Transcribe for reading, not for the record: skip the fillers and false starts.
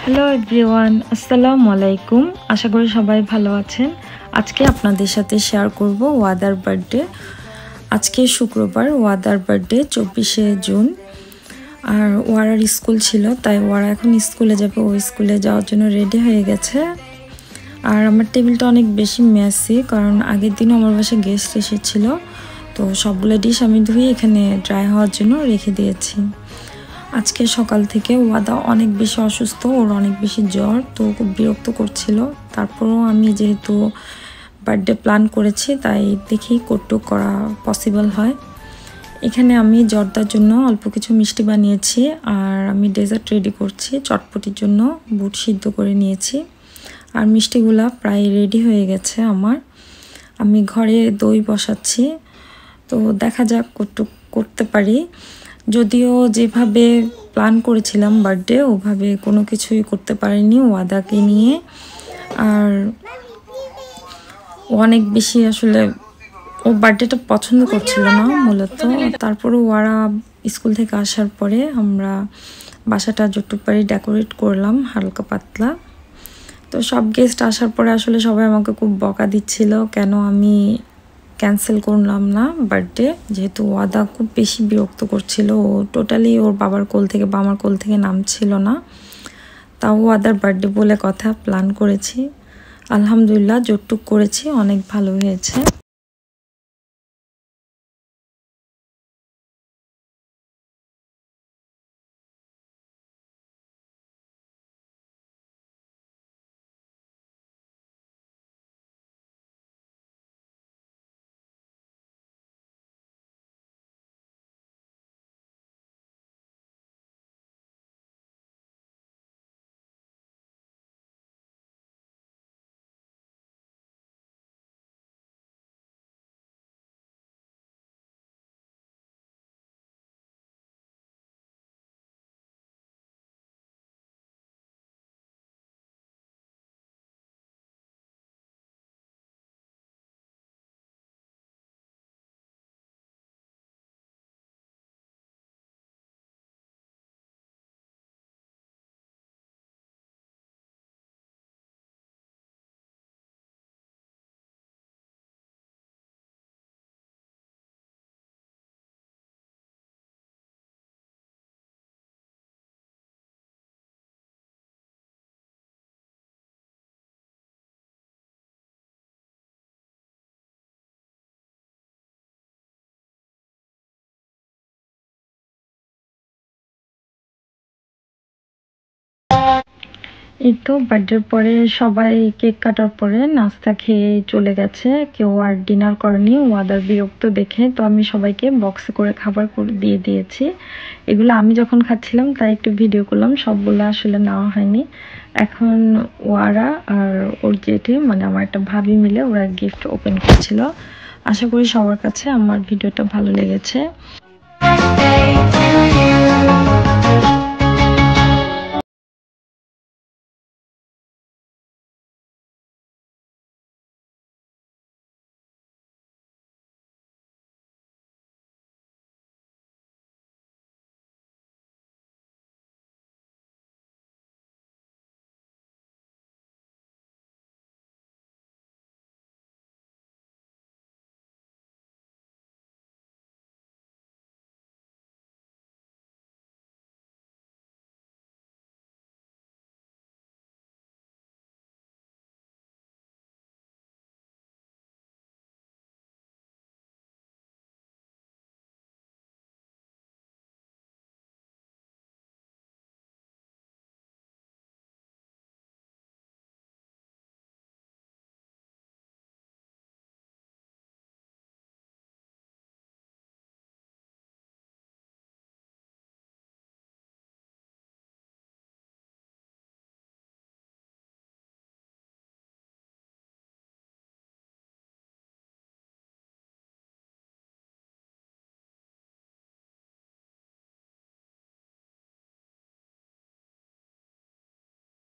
Hello everyone, আসসালামু আলাইকুম। আশা করি সবাই ভালো আছেন। আজকে আপনাদের সাথে শেয়ার করব ওয়াদার বার্থডে। আজকে শুক্রবার, ওয়াদার বার্থডে 24শে জুন। আর ওয়ারার স্কুল ছিল, তাই ওয়ারা এখন স্কুলে যাবে। ও স্কুলে যাওয়ার জন্য রেডি হয়ে গেছে। আর আমার টেবিলটা অনেক বেশি মেসি, কারণ আগের দিনও আমার বাসায় গেস্ট এসেছিল। তো সবগুলো ডিশ আমি ধুয়ে এখানে ড্রাই হওয়ার জন্য রেখে দিয়েছি। আজকে সকাল থেকে ওয়াদা অনেক বেশি অসুস্থ, ওর অনেক বেশি জ্বর, তো খুব বিরক্ত করছিল। তারপরও আমি যেহেতু বার্থডে প্ল্যান করেছি, তাই দেখি কতটুকু করা পসিবল হয়। এখানে আমি জর্দার জন্য অল্প কিছু মিষ্টি বানিয়েছি, আর আমি ডেজার্ট রেডি করছি। চটপটির জন্য বুট সিদ্ধ করে নিয়েছি, আর মিষ্টিগুলা প্রায় রেডি হয়ে গেছে আমার। আমি ঘরে দই বসাচ্ছি, তো দেখা যাক কতটুকু করতে পারি। যদিও যেভাবে প্ল্যান করেছিলাম বার্থডে, ওভাবে কোনো কিছুই করতে পারিনি ওয়াদাকে নিয়ে। আর অনেক বেশি আসলে ও বার্থডেটা পছন্দ করছিল না মূলত। তারপরে ওরা স্কুল থেকে আসার পরে আমরা বাসাটা যতটুকু পারি ডেকোরেট করলাম হালকা পাতলা। তো সব গেস্ট আসার পরে আসলে সবাই আমাকে খুব বকা দিচ্ছিল কেন আমি ক্যান্সেল করলাম না বার্থডে, যেহেতু ওয়াদা খুব বেশি বিরক্ত করছিল। ও টোটালি ওর বাবার কোল থেকে বা আমার কোল থেকে নামছিল না। তাও ওয়াদার বার্থডে বলে কথা প্ল্যান করেছি। আলহামদুলিল্লাহ যতটুক করেছি অনেক ভালো হয়েছে। এই তো বার্থডের পরে সবাই কেক কাটার পরে নাস্তা খেয়ে চলে গেছে, কেউ আর ডিনার করেনি ওয়াদার বিরক্ত দেখে। তো আমি সবাইকে বক্সে করে খাবার করে দিয়ে দিয়েছি। এগুলো আমি যখন খাচ্ছিলাম তাই একটু ভিডিও করলাম, সবগুলো আসলে নেওয়া হয়নি। এখন ওয়ারা আর ওর জেঠে মানে আমার একটা ভাবি মিলে ওরা গিফট ওপেন করছিল। আশা করি সবার কাছে আমার ভিডিওটা ভালো লেগেছে।